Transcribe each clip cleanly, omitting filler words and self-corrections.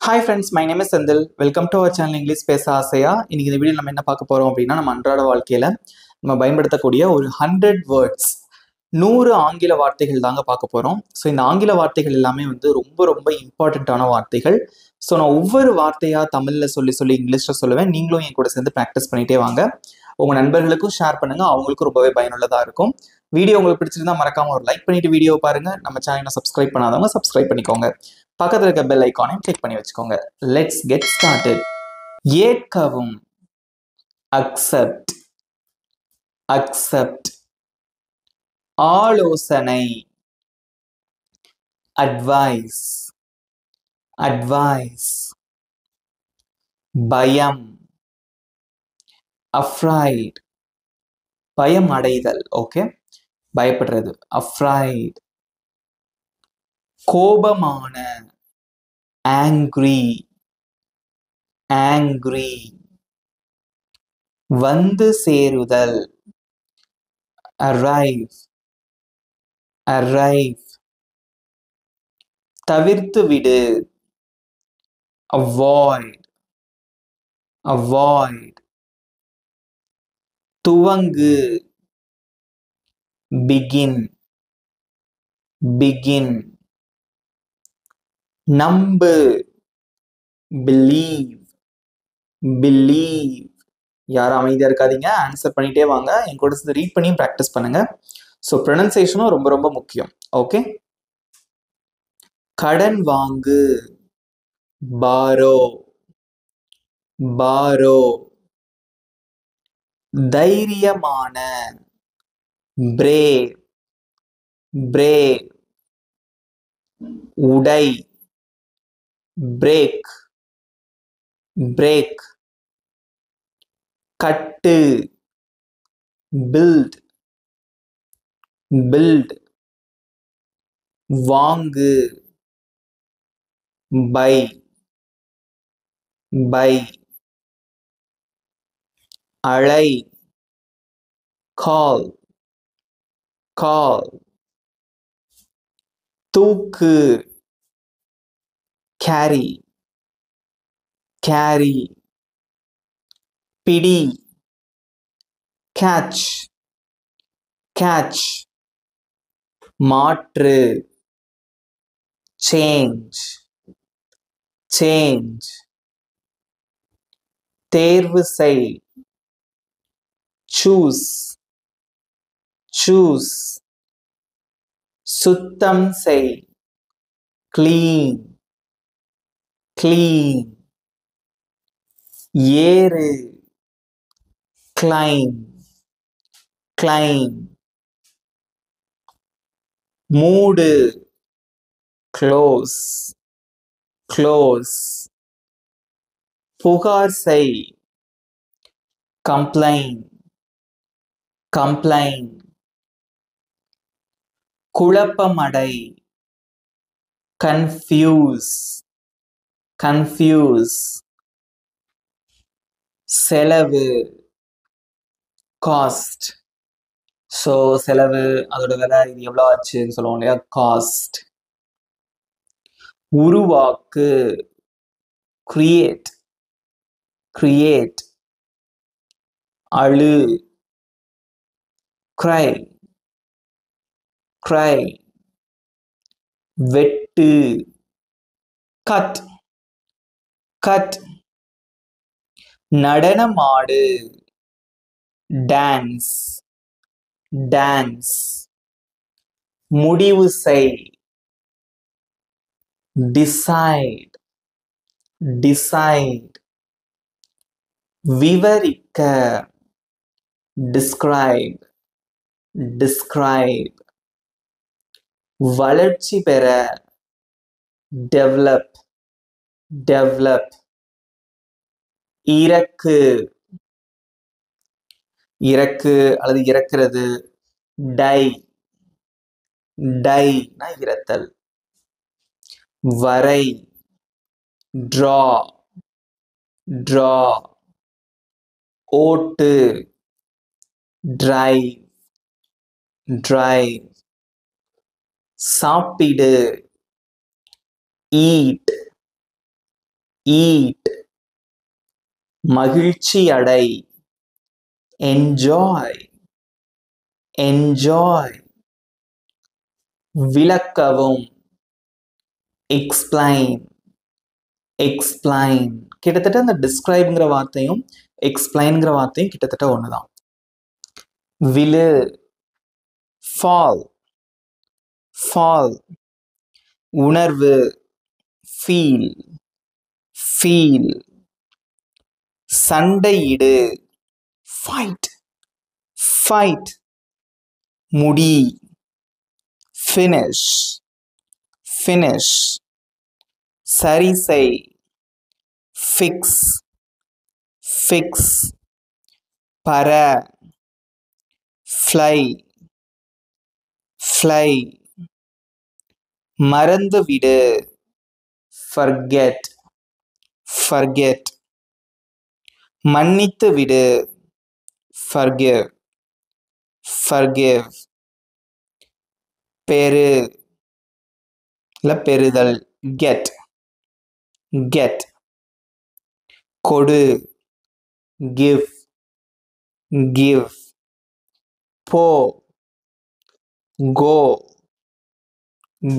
Hi friends, my name is Sendil. Welcome to our channel English பேச ஆசையா. இன்னைக்கு இந்த வீடியோ நம்ம என்ன பார்க்க போறோம் அப்படின்னா நம்ம அன்றாட வாழ்க்கையில நம்ம பயன்படுத்தக்கூடிய ஒரு 100 வேர்ட்ஸ் 100 ஆங்கில வார்த்தைகள் தாங்க பார்க்க போறோம். ஸோ இந்த ஆங்கில வார்த்தைகள் எல்லாமே வந்து ரொம்ப ரொம்ப இம்பார்ட்டண்ட்டான வார்த்தைகள். ஸோ நான் ஒவ்வொரு வார்த்தையா தமிழ்ல சொல்லி இங்கிலீஷ்ல சொல்லுவேன். நீங்களும் என் கூட சேர்ந்து ப்ராக்டிஸ் பண்ணிட்டே வாங்க. உங்க நண்பர்களுக்கும் ஷேர் பண்ணுங்க, அவங்களுக்கும் ரொம்பவே பயனுள்ளதா இருக்கும். வீடியோ உங்களுக்கு பிடிச்சிருந்தா மறக்காம ஒரு லைக் பண்ணிட்டு வீடியோ பாருங்க. நம்ம சேனலை சப்ஸ்கிரைப் பண்ணாதவங்க சப்ஸ்கிரைப் பண்ணிக்கோங்க. பக்கத்துல இருக்க பெல் ஐக்கானையும் கிளிக் பண்ணி வச்சுக்கோங்க. Let's get started. ஏற்கவும், அக்செப்ட், அக்செப்ட். ஆலோசனை, அட்வைஸ், அட்வைஸ். பயம், அஃப்ரைட், பயம் அடைதல். ஓகே, பயப்படுறது, அஃப்ரைட். கோபமான, ஆங்க்ரி, ஆங்க்ரி. வந்து சேருதல், arrive, arrive. தவிர்த்து விடு, avoid, avoid. துவங்கு, begin, begin. நம்பு, believe, believe. யாரும் அமைதியா இருக்காதீங்க, ஆன்சர் பண்ணிட்டே வாங்க. என் கூட சேர்ந்து ரீட் பண்ணியும் ப்ராக்டிஸ் பண்ணுங்க. ஸோ ப்ரொனன்சியேஷனும் ரொம்ப ரொம்ப முக்கியம். ஓகே, கடன் வாங்கு, borrow, borrow. தைரியமான, brave, brave. உடை, break, break. கட்டு, build, build. வாங்கு, buy, buy. அழை, call, call. தூக்கு, carry, carry. பிடி, catch, catch. மாற்று, change, change. தேர்வு செய், choose, choose. சுத்தம் செய், clean, clean. ஏறு, climb, climb. மூடு, close, close. புகார் செய், complain, complain. குழப்பமடை, confuse, confuse. செலவு, cost. ஸோ செலவு, அதோட விலை, இது எவ்வளோ ஆச்சுன்னு சொல்லுவோம் இல்லையா, காஸ்ட். உருவாக்கு, create, create. அழு, cry, cry. வெட்டு, cut, cut. நடனமாடு, dance, dance. முடிவு செய், decide, decide. விவரிக்க, describe, describe. வளர்ச்சி பெற, develop, develop. இறக்கு, இறக்கு அல்லது இறக்கிறது, die, die னா இறத்தல். வரை, draw, draw. ஓட்டு, drive, drive. சாப்பிடு, eat, eat, மகிழ்ச்சி அடை, enjoy, enjoy, விளக்கவும், explain, explain. கிட்டத்தட்ட அந்த describeங்கிற வார்த்தையும் explainங்கிற வார்த்தையும் கிட்டத்தட்ட ஒண்ணுதான். விழு, fall, fall, உணர்வு, feel, feel, சண்டையிடு, fight, fight, முடி, finish, finish, சரி செய், fix, fix, பற, fly, fly, மறந்து விடு, forget, forget, மன்னித்து விடு, forgive, forgive, பெறு, இல்ல பெறுதல், get, get, கொடு, give, give, போ, go,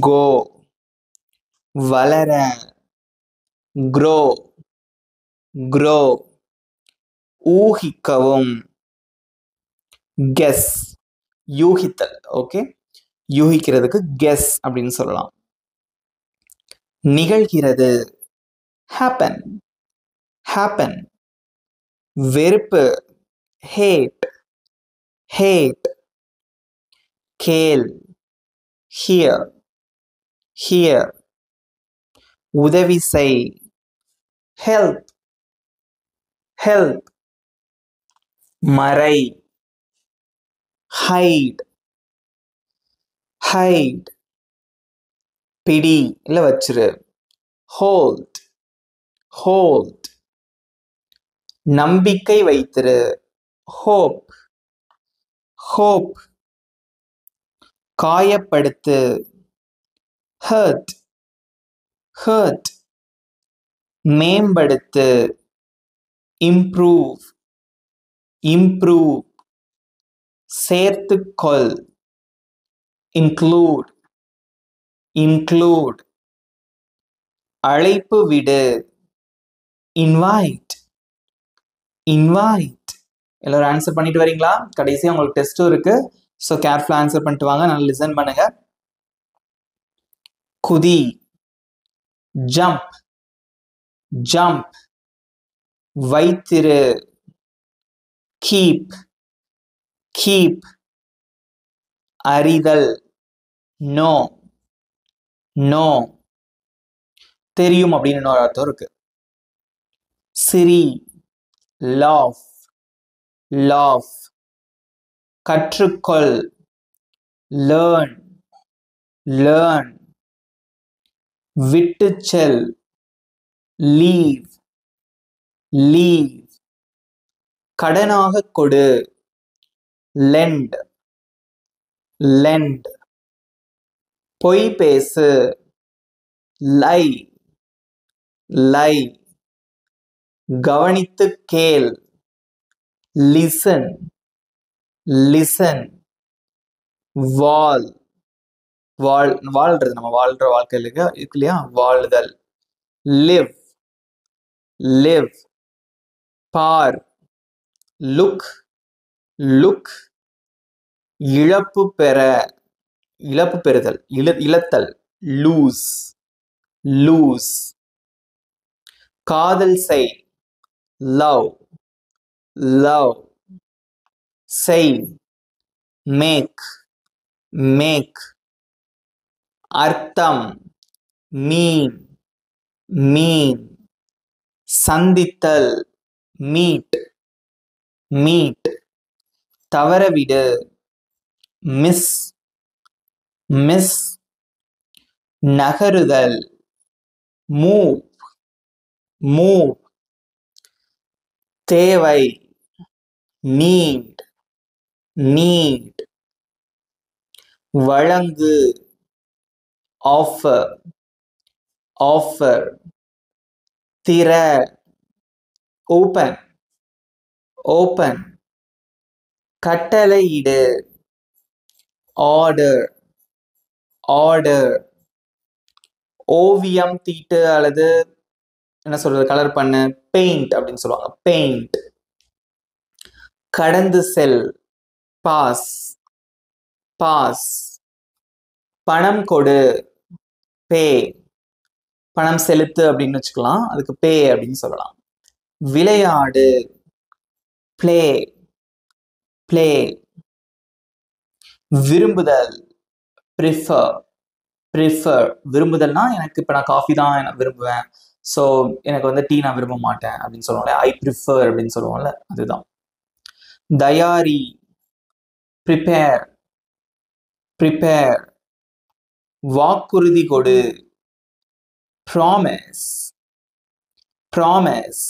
go, வளர, grow, grow, ஊகிக்கவும், guess, யூகித்தல். ஓகே, யூகிக்கிறதுக்கு guess அப்படின்னு சொல்லலாம். நிகழ்கிறது, happen, happen, வெறுப்பு, hate, hate, கேள், hear, hear, உதவி செய், help, help, மறை, hide, hide, பிடி இல்ல வச்சிரு, hold, hold, நம்பிக்கை வைத்திரு, hope, hope, காயப்படுத்து, hurt, hurt, மேம்படுத்து, improve, improve, சேர்த்துக்கொள், include, include, அழைப்பு விடு, invite, invite. எல்லாரும் ஆன்சர் பண்ணிட்டு வரீங்களா? கடைசியா உங்களுக்கு டெஸ்டும் இருக்கு. ஸோ கேர்ஃபுல்லா ஆன்சர் பண்ணிட்டு வாங்க. நல்லா லிசன் பண்ணுங்க. குதி, ஜம்ப், ஜம்ப், வைத்திரு, கீப், கீப், அறிதல், நோ, நோ, தெரியும் அப்படின்னு இன்னொரு அர்த்தம் இருக்கு. சிரி, லாஃப், லாஃப், கற்றுக்கொள், லேர்ன், லேர்ன், விட்டு செல், லீவ், லீவ், கடனாக கொடு, lend, lend, பொய் பேசு, lie, lie, கவனித்து கேள், listen, listen, வாழ், வாழ்றது நம்ம வாழ்ற வாழ்க்கை இருக்கு இல்லையா, வாழ்தல், live, live, பார், look, look, இழப்பு பெற, இழப்பு பெறுதல், இழத்தல், lose, lose, காதல் செய், love, love, செய், make, make, அர்த்தம், mean, mean, சந்தித்தல், meet, meet, தவறவிடு, miss, miss, நகருதல், move, move, தேவை, need, need, வழங்கு, offer, offer, திற, open, open. கட்டளையிடு, order, order. ஓவியம் தீட்டு அல்லது என்ன சொல்றது கலர் பண்ணு, பெயிண்ட் அப்படின்னு சொல்லுவாங்க, பெயிண்ட். கடந்து செல், பாஸ், பாஸ். பணம் கொடு, பே, பணம் செலுத்து அப்படின்னு வச்சுக்கலாம், அதுக்கு பே அப்படின்னு சொல்லலாம். விளையாடு, பிளே, பிளே. விரும்புதல், ப்ரிஃபர், ப்ரிஃபர். விரும்புதல்னா எனக்கு இப்போ நான் காஃபி தான் நான் விரும்புவேன், ஸோ எனக்கு வந்து டீ நான் விரும்ப மாட்டேன் அப்படின்னு சொல்லுவோம்ல, ஐ ப்ரிஃபர் அப்படின்னு சொல்லுவோம்ல, அதுதான். தயாரி, ப்ரிப்பேர், ப்ரிப்பேர். வாக்குறுதி கொடு, ப்ராமிஸ், ப்ராமிஸ்.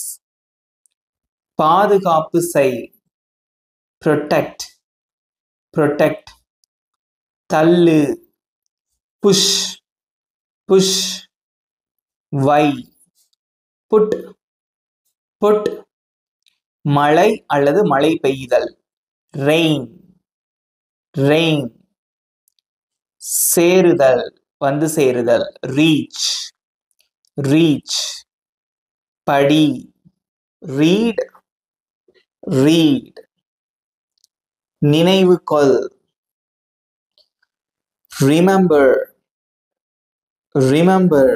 பாதுகாப்பு செய், ப்ரொடெக்ட், ப்ரொடெக்ட். தள்ளு, புஷ், புஷ். வை, புட், புட். மழை அல்லது மழை பெய்தல், ரெயின், ரெயின். சேருதல், வந்து சேருதல், ரீச், ரீச். படி, ரீட், ரீட். நினைவு கொள், ரிமெம்பர், ரிமெம்பர்.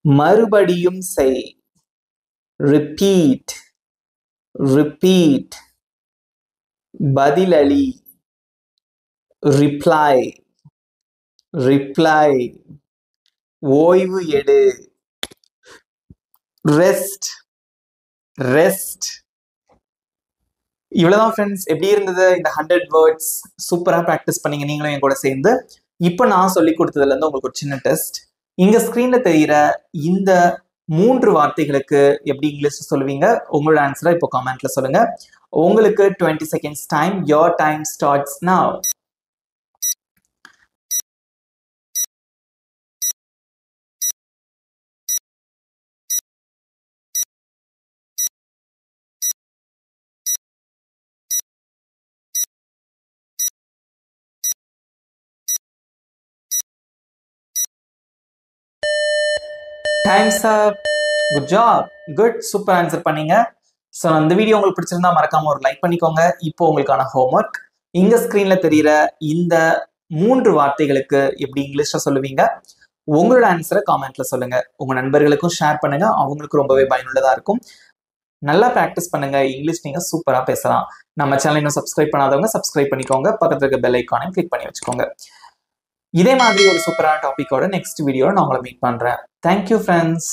மறுபடியும் செய், ரிப்பீட், ரிப்பீட். பதிலளி, ரிப்ளை, ரிப்ளை. ஓய்வு எடு, ரெஸ்ட், ரெஸ்ட். இவ்வளவுதான் ஃப்ரெண்ட்ஸ். எப்படி இருந்தது இந்த 100 வேர்ட்ஸ்? சூப்பரா ப்ராக்டிஸ் பண்ணீங்க நீங்களும் என் கூட சேர்ந்து. இப்போ நான் சொல்லி கொடுத்ததுல இருந்து உங்களுக்கு ஒரு சின்ன டெஸ்ட். இங்க ஸ்கிரீன்ல தெரியிற இந்த 3 வார்த்தைகளுக்கு எப்படி இங்கிலீஷ் சொல்லுவீங்க? உங்களோட ஆன்சரை இப்போ கமெண்ட்ல சொல்லுங்க. உங்களுக்கு 20 seconds time. Your time starts now. Times up. Good job, good, super answer பண்ணீங்க. ஸோ இந்த வீடியோ உங்களுக்கு பிடிச்சிருந்தா மறக்காம ஒரு லைக் பண்ணிக்கோங்க. இப்போ உங்களுக்கான ஹோம்ஒர்க். இங்க ஸ்கிரீன்ல தெரியிற இந்த 3 வார்த்தைகளுக்கு எப்படி இங்கிலீஷ்ல சொல்லுவீங்க? உங்களோட ஆன்சரை காமெண்ட்ல சொல்லுங்க. உங்க நண்பர்களுக்கும் ஷேர் பண்ணுங்க, அவங்களுக்கு ரொம்பவே பயனுள்ளதா இருக்கும். நல்லா ப்ராக்டிஸ் பண்ணுங்க, இங்கிலீஷ் நீங்க சூப்பரா பேசலாம். நம்ம சேனல் இன்னும் சப்ஸ்கிரைப் பண்ணாதவங்க சப்ஸ்கிரைப் பண்ணிக்கோங்க, பக்கத்துல இருக்க பெல் ஐக்கானையும் கிளிக் பண்ணி வச்சுக்கோங்க. இதே மாதிரி ஒரு சூப்பரான டாபிக்கோட நெக்ஸ்ட் வீடியோல நான் உங்களை மீட் பண்றேன். Thank you friends.